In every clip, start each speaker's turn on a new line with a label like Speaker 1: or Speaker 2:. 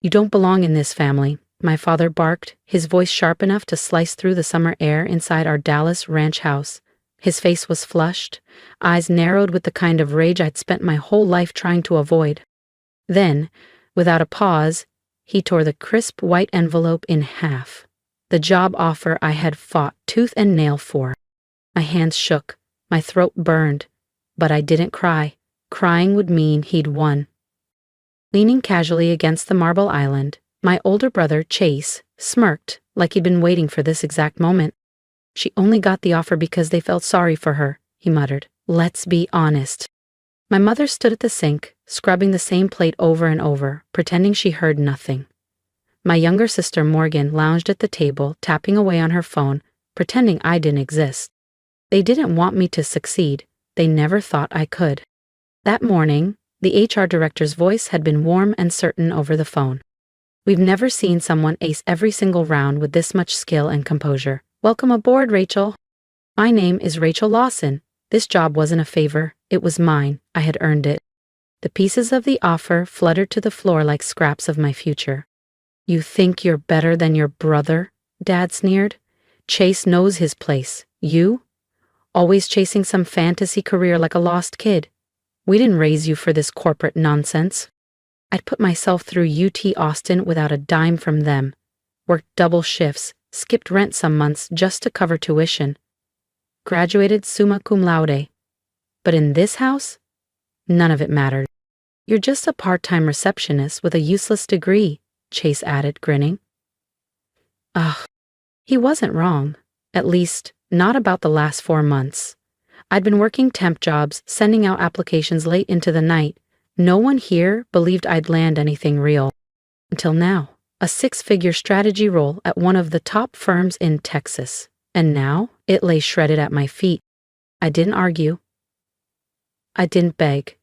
Speaker 1: You don't belong in this family, my father barked, his voice sharp enough to slice through the summer air inside our Dallas ranch house. His face was flushed, eyes narrowed with the kind of rage I'd spent my whole life trying to avoid. Then, without a pause, he tore the crisp white envelope in half. The job offer I had fought tooth and nail for. My hands shook, my throat burned, but I didn't cry. Crying would mean he'd won. Leaning casually against the marble island, my older brother, Chase, smirked like he'd been waiting for this exact moment. She only got the offer because they felt sorry for her, he muttered. Let's be honest. My mother stood at the sink, scrubbing the same plate over and over, pretending she heard nothing. My younger sister Morgan lounged at the table, tapping away on her phone, pretending I didn't exist. They didn't want me to succeed. They never thought I could. That morning, the HR director's voice had been warm and certain over the phone. We've never seen someone ace every single round with this much skill and composure. Welcome aboard, Rachel. My name is Rachel Lawson. This job wasn't a favor. It was mine. I had earned it. The pieces of the offer fluttered to the floor like scraps of my future. You think you're better than your brother? Dad sneered. Chase knows his place. You? Always chasing some fantasy career like a lost kid. We didn't raise you for this corporate nonsense. I'd put myself through UT Austin without a dime from them. Worked double shifts, skipped rent some months just to cover tuition. Graduated summa cum laude. But in this house, none of it mattered. You're just a part-time receptionist with a useless degree, Chase added, grinning. Ugh, he wasn't wrong. At least, not about the last 4 months. I'd been working temp jobs, sending out applications late into the night. No one here believed I'd land anything real. Until now, a 6-figure strategy role at one of the top firms in Texas. And now, it lay shredded at my feet. I didn't argue. I didn't beg.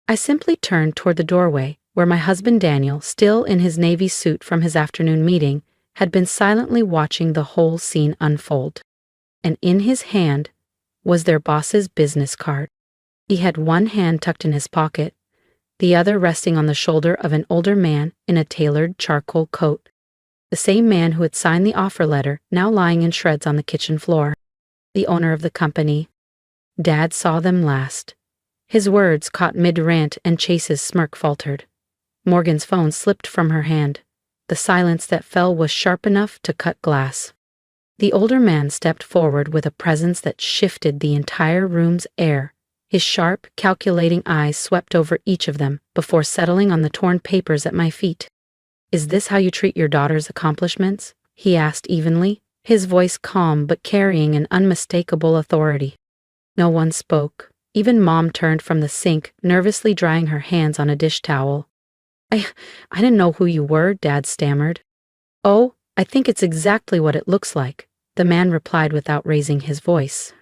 Speaker 1: I simply turned toward the doorway, where my husband Daniel, still in his Navy suit from his afternoon meeting, had been silently watching the whole scene unfold. And in his hand was their boss's business card. He had one hand tucked in his pocket, the other resting on the shoulder of an older man in a tailored charcoal coat. The same man who had signed the offer letter, now lying in shreds on the kitchen floor. The owner of the company. Dad saw them last. His words caught mid-rant and Chase's smirk faltered. Morgan's phone slipped from her hand. The silence that fell was sharp enough to cut glass. The older man stepped forward with a presence that shifted the entire room's air. His sharp, calculating eyes swept over each of them before settling on the torn papers at my feet. Is this how you treat your daughter's accomplishments? He asked evenly, his voice calm but carrying an unmistakable authority. No one spoke. Even Mom turned from the sink, nervously drying her hands on a dish towel. I didn't know who you were, Dad stammered. Oh, I think it's exactly what it looks like, the man replied without raising his voice.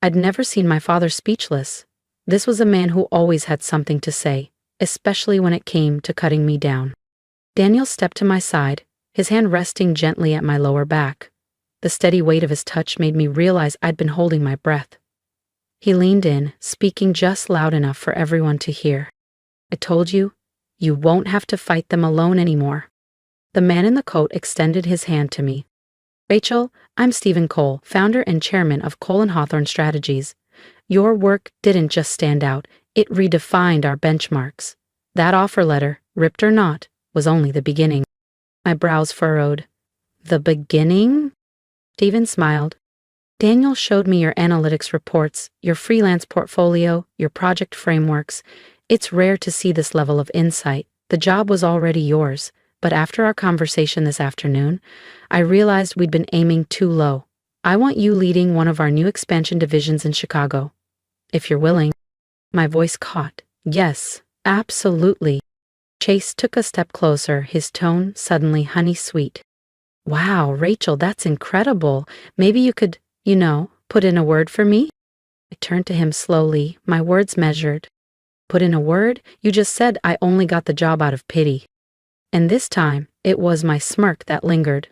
Speaker 1: I'd never seen my father speechless. This was a man who always had something to say, especially when it came to cutting me down. Daniel stepped to my side, his hand resting gently at my lower back. The steady weight of his touch made me realize I'd been holding my breath. He leaned in, speaking just loud enough for everyone to hear. I told you, you won't have to fight them alone anymore. The man in the coat extended his hand to me. Rachel, I'm Stephen Cole, founder and chairman of Cole & Hawthorne Strategies. Your work didn't just stand out, it redefined our benchmarks. That offer letter, ripped or not, was only the beginning. My brows furrowed. The beginning? Stephen smiled. Daniel showed me your analytics reports, your freelance portfolio, your project frameworks. It's rare to see this level of insight. The job was already yours, but after our conversation this afternoon, I realized we'd been aiming too low. I want you leading one of our new expansion divisions in Chicago. If you're willing. My voice caught. Yes, absolutely. Chase took a step closer, his tone suddenly honey-sweet. Wow, Rachel, that's incredible. Maybe you could, put in a word for me? I turned to him slowly, my words measured. Put in a word? You just said I only got the job out of pity. And this time, it was my smirk that lingered.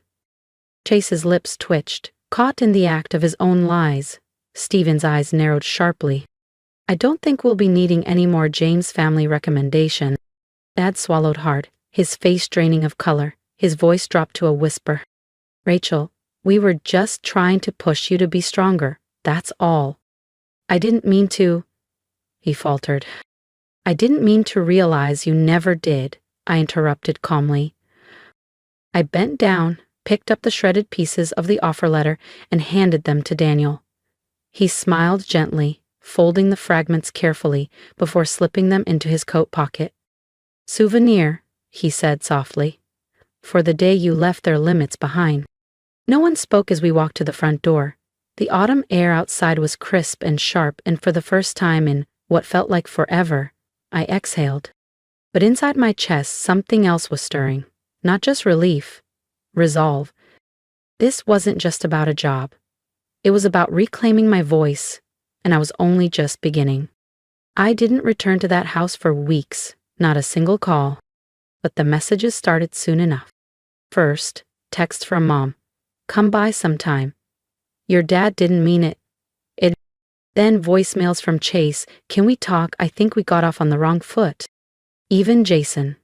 Speaker 1: Chase's lips twitched, caught in the act of his own lies. Stephen's eyes narrowed sharply. I don't think we'll be needing any more James family recommendation. Dad swallowed hard, his face draining of color. His voice dropped to a whisper. Rachel, we were just trying to push you to be stronger, that's all. I didn't mean to, he faltered. I didn't mean to realize you never did, I interrupted calmly. I bent down, picked up the shredded pieces of the offer letter, and handed them to Daniel. He smiled gently, folding the fragments carefully before slipping them into his coat pocket. Souvenir, he said softly, for the day you left their limits behind. No one spoke as we walked to the front door. The autumn air outside was crisp and sharp, and for the first time in what felt like forever, I exhaled. But inside my chest, something else was stirring. Not just relief, resolve. This wasn't just about a job. It was about reclaiming my voice, and I was only just beginning. I didn't return to that house for weeks, not a single call. But the messages started soon enough. First, text from Mom. Come by sometime. Your dad didn't mean it. Then voicemails from Chase. Can we talk? I think we got off on the wrong foot. Even Jason,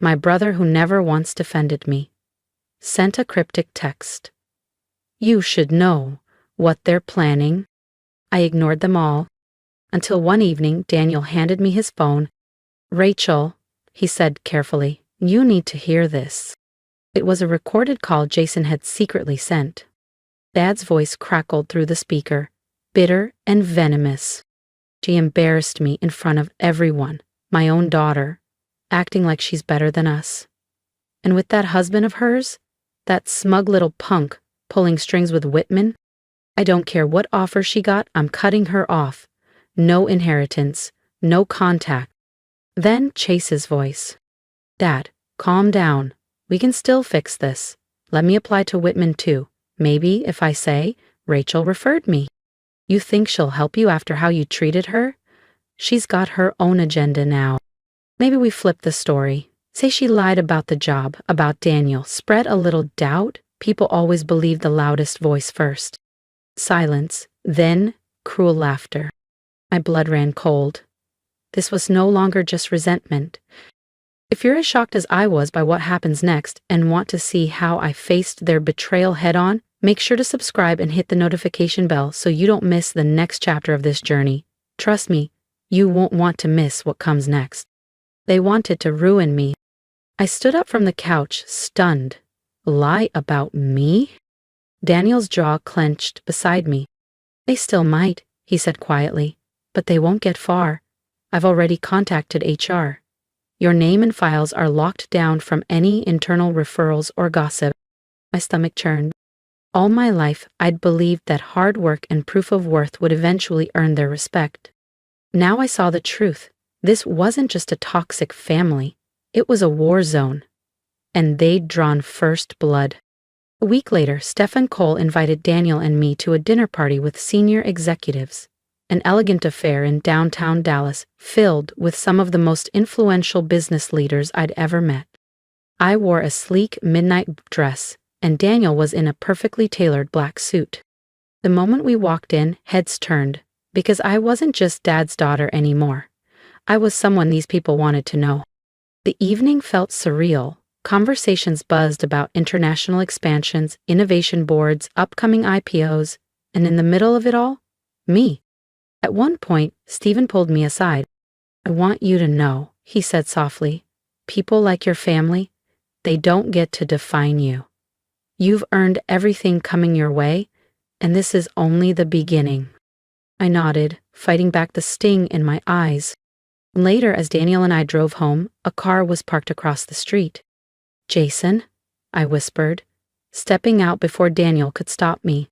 Speaker 1: my brother who never once defended me, sent a cryptic text. You should know what they're planning. I ignored them all, until one evening Daniel handed me his phone. Rachel, he said carefully, you need to hear this. It was a recorded call Jason had secretly sent. Dad's voice crackled through the speaker, bitter and venomous. She embarrassed me in front of everyone, my own daughter, acting like she's better than us. And with that husband of hers, that smug little punk pulling strings with Whitman, I don't care what offer she got, I'm cutting her off. No inheritance, no contact. Then Chase's voice. Dad, calm down. We can still fix this. Let me apply to Whitman too. Maybe if I say, Rachel referred me. You think she'll help you after how you treated her? She's got her own agenda now. Maybe we flip the story. Say she lied about the job, about Daniel. Spread a little doubt. People always believe the loudest voice first. Silence, then cruel laughter. My blood ran cold. This was no longer just resentment. If you're as shocked as I was by what happens next and want to see how I faced their betrayal head-on, make sure to subscribe and hit the notification bell so you don't miss the next chapter of this journey. Trust me, you won't want to miss what comes next. They wanted to ruin me. I stood up from the couch, stunned. Lie about me? Daniel's jaw clenched beside me. They still might, he said quietly, but they won't get far. I've already contacted HR. Your name and files are locked down from any internal referrals or gossip. My stomach churned. All my life, I'd believed that hard work and proof of worth would eventually earn their respect. Now I saw the truth. This wasn't just a toxic family. It was a war zone. And they'd drawn first blood. A week later, Stefan Cole invited Daniel and me to a dinner party with senior executives. An elegant affair in downtown Dallas, filled with some of the most influential business leaders I'd ever met. I wore a sleek midnight dress, and Daniel was in a perfectly tailored black suit. The moment we walked in, heads turned, because I wasn't just Dad's daughter anymore. I was someone these people wanted to know. The evening felt surreal. Conversations buzzed about international expansions, innovation boards, upcoming IPOs, and in the middle of it all, me. At one point, Stephen pulled me aside. I want you to know, he said softly, people like your family, they don't get to define you. You've earned everything coming your way, and this is only the beginning. I nodded, fighting back the sting in my eyes. Later, as Daniel and I drove home, a car was parked across the street. Jason, I whispered, stepping out before Daniel could stop me.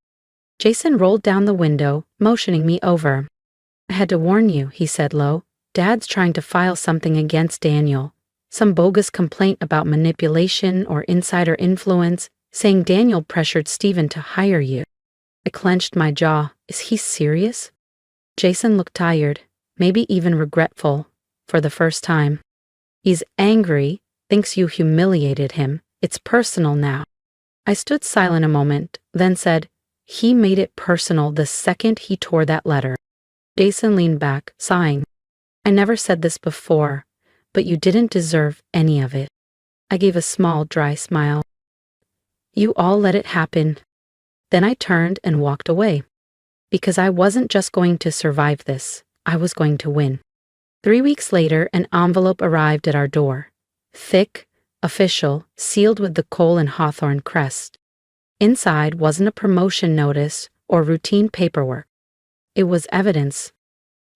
Speaker 1: Jason rolled down the window, motioning me over. I had to warn you, he said low. Dad's trying to file something against Daniel. Some bogus complaint about manipulation or insider influence, saying Daniel pressured Stephen to hire you. I clenched my jaw. Is he serious? Jason looked tired, maybe even regretful, for the first time. He's angry, thinks you humiliated him. It's personal now. I stood silent a moment, then said, he made it personal the second he tore that letter. Jason leaned back, sighing. I never said this before, but you didn't deserve any of it. I gave a small, dry smile. You all let it happen. Then I turned and walked away. Because I wasn't just going to survive this, I was going to win. 3 weeks later, an envelope arrived at our door. Thick, official, sealed with the Cole and Hawthorne crest. Inside wasn't a promotion notice or routine paperwork. It was evidence.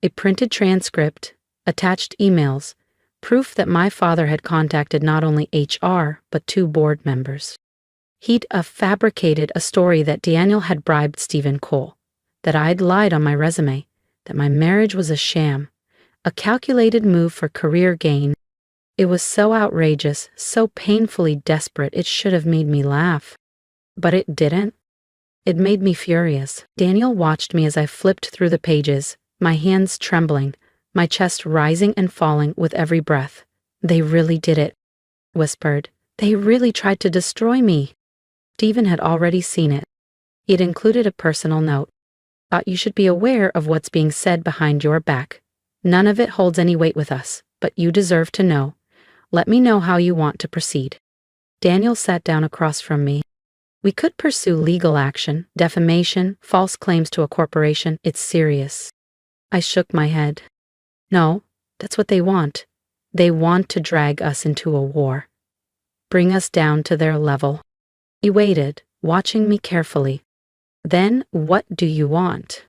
Speaker 1: A printed transcript, attached emails, proof that my father had contacted not only HR, but 2 board members. He'd fabricated a story that Daniel had bribed Stephen Cole, that I'd lied on my resume, that my marriage was a sham, a calculated move for career gain. It was so outrageous, so painfully desperate it should have made me laugh. But it didn't. It made me furious. Daniel watched me as I flipped through the pages, my hands trembling, my chest rising and falling with every breath. They really did it, whispered. They really tried to destroy me. Stephen had already seen it. It included a personal note. Thought you should be aware of what's being said behind your back. None of it holds any weight with us, but you deserve to know. Let me know how you want to proceed. Daniel sat down across from me. We could pursue legal action, defamation, false claims to a corporation. It's serious. I shook my head. No, that's what they want. They want to drag us into a war. Bring us down to their level. He waited, watching me carefully. Then, what do you want?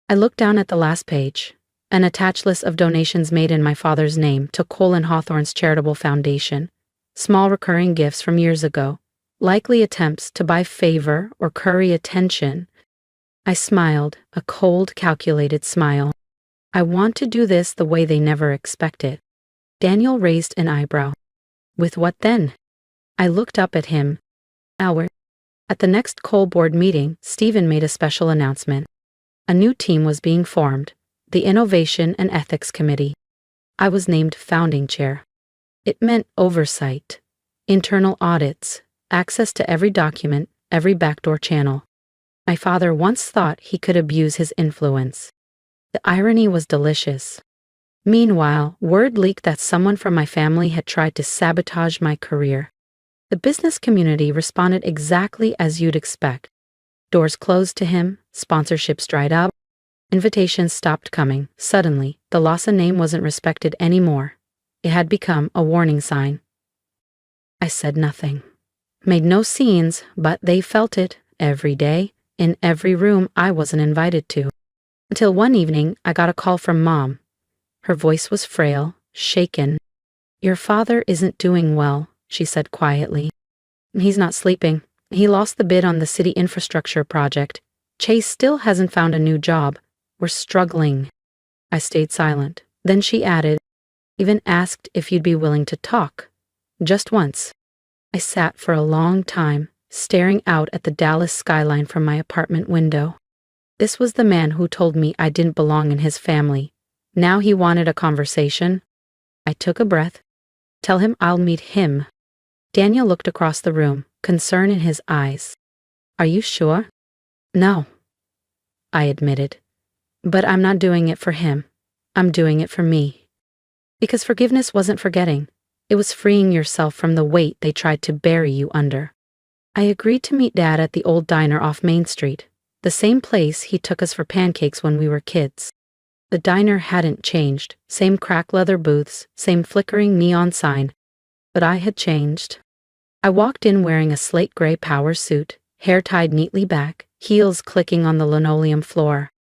Speaker 1: I looked down at the last page. An attached list of donations made in my father's name to Cole and Hawthorne's charitable foundation. Small recurring gifts from years ago. Likely attempts to buy favor or curry attention. I smiled, a cold, calculated smile. I want to do this the way they never expected. Daniel raised an eyebrow. With what then? I looked up at him. At the next Cole board meeting, Stephen made a special announcement. A new team was being formed, the Innovation and Ethics Committee. I was named founding chair. It meant oversight, internal audits, access to every document, every backdoor channel. My father once thought he could abuse his influence. The irony was delicious. Meanwhile, word leaked that someone from my family had tried to sabotage my career. The business community responded exactly as you'd expect. Doors closed to him, sponsorships dried up, invitations stopped coming. Suddenly, the Lawson name wasn't respected anymore. It had become a warning sign. I said nothing. Made no scenes, but they felt it every day, in every room I wasn't invited to. Until one evening, I got a call from Mom. Her voice was frail, shaken. Your father isn't doing well, she said quietly. He's not sleeping. He lost the bid on the city infrastructure project. Chase still hasn't found a new job. We're struggling. I stayed silent. Then she added, even asked if you'd be willing to talk. Just once. I sat for a long time, staring out at the Dallas skyline from my apartment window. This was the man who told me I didn't belong in his family. Now he wanted a conversation. I took a breath. Tell him I'll meet him. Daniel looked across the room, concern in his eyes. Are you sure? No, I admitted. But I'm not doing it for him. I'm doing it for me. Because forgiveness wasn't forgetting. It was freeing yourself from the weight they tried to bury you under. I agreed to meet Dad at the old diner off Main Street, the same place he took us for pancakes when we were kids. The diner hadn't changed, same cracked leather booths, same flickering neon sign. But I had changed. I walked in wearing a slate gray power suit, hair tied neatly back, heels clicking on the linoleum floor.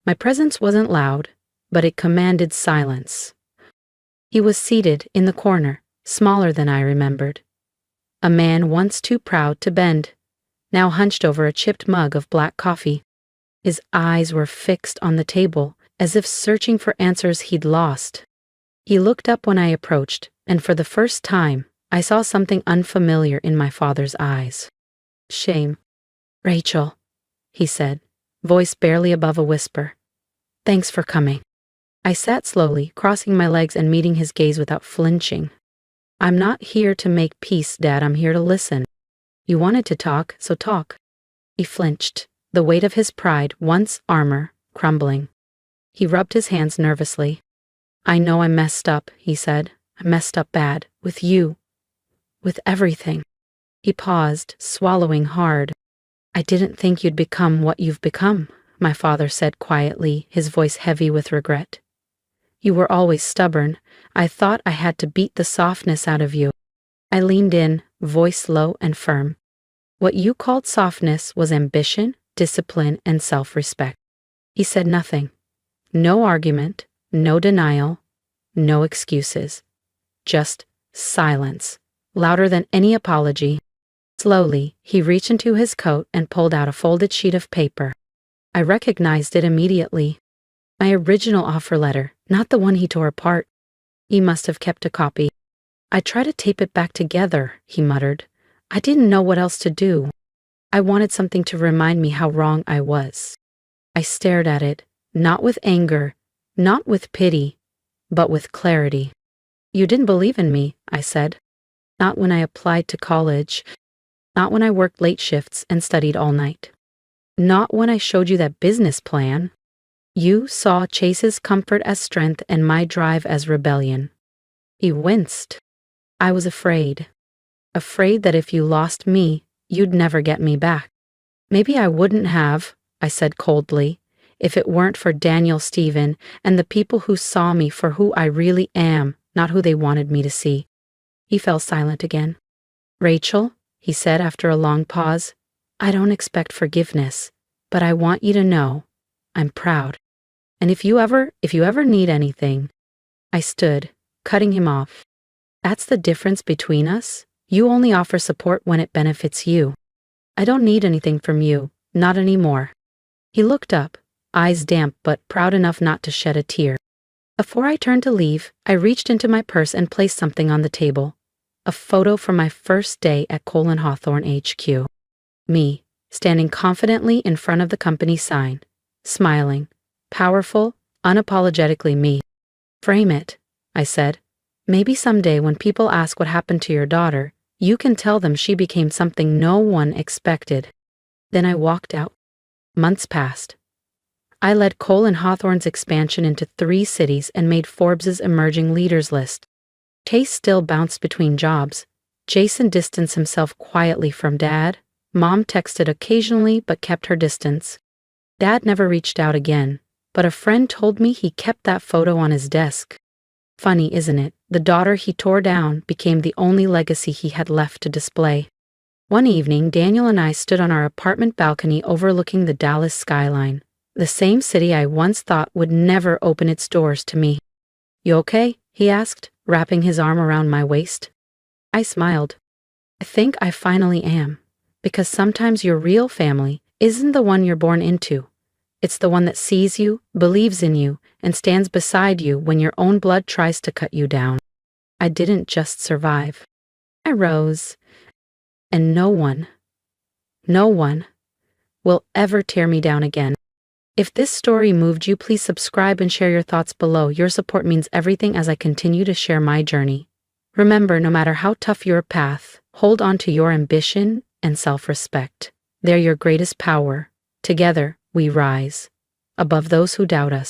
Speaker 1: My presence wasn't loud, but it commanded silence. He was seated in the corner, smaller than I remembered. A man once too proud to bend, now hunched over a chipped mug of black coffee. His eyes were fixed on the table, as if searching for answers he'd lost. He looked up when I approached, and for the first time, I saw something unfamiliar in my father's eyes. Shame. Rachel, he said, voice barely above a whisper. Thanks for coming. I sat slowly, crossing my legs and meeting his gaze without flinching. I'm not here to make peace, Dad. I'm here to listen. You wanted to talk, so talk. He flinched, the weight of his pride, once armor, crumbling. He rubbed his hands nervously. I know I messed up, he said. I messed up bad, with you. With everything. He paused, swallowing hard. I didn't think you'd become what you've become, my father said quietly, his voice heavy with regret. You were always stubborn. I thought I had to beat the softness out of you. I leaned in, voice low and firm. What you called softness was ambition, discipline, and self-respect. He said nothing. No argument, no denial, no excuses. Just silence, louder than any apology. Slowly, he reached into his coat and pulled out a folded sheet of paper. I recognized it immediately. My original offer letter, not the one he tore apart. He must have kept a copy. I tried to tape it back together, he muttered. I didn't know what else to do. I wanted something to remind me how wrong I was. I stared at it, not with anger, not with pity, but with clarity. You didn't believe in me, I said. Not when I applied to college. Not when I worked late shifts and studied all night. Not when I showed you that business plan. You saw Chase's comfort as strength and my drive as rebellion. He winced. I was afraid. Afraid that if you lost me, you'd never get me back. Maybe I wouldn't have, I said coldly, if it weren't for Daniel Stephen and the people who saw me for who I really am, not who they wanted me to see. He fell silent again. Rachel, he said after a long pause, I don't expect forgiveness, but I want you to know I'm proud. And if you ever need anything. I stood, cutting him off. That's the difference between us. You only offer support when it benefits you. I don't need anything from you, not anymore. He looked up, eyes damp but proud enough not to shed a tear. Before I turned to leave, I reached into my purse and placed something on the table. A photo from my first day at Cole & Hawthorne HQ. Me, standing confidently in front of the company sign, smiling, powerful, unapologetically me. Frame it, I said. Maybe someday when people ask what happened to your daughter, you can tell them she became something no one expected. Then I walked out. Months passed. I led Cole & Hawthorne's expansion into 3 cities and made Forbes's emerging leaders list. Chase still bounced between jobs. Jason distanced himself quietly from Dad. Mom texted occasionally but kept her distance. Dad never reached out again, but a friend told me he kept that photo on his desk. Funny, isn't it? The daughter he tore down became the only legacy he had left to display. One evening, Daniel and I stood on our apartment balcony overlooking the Dallas skyline, the same city I once thought would never open its doors to me. You okay? He asked, wrapping his arm around my waist. I smiled. I think I finally am, because sometimes your real family isn't the one you're born into. It's the one that sees you, believes in you, and stands beside you when your own blood tries to cut you down. I didn't just survive. I rose, and no one will ever tear me down again. If this story moved you, please subscribe and share your thoughts below. Your support means everything as I continue to share my journey. Remember, no matter how tough your path, hold on to your ambition and self-respect. They're your greatest power. Together, we rise above those who doubt us.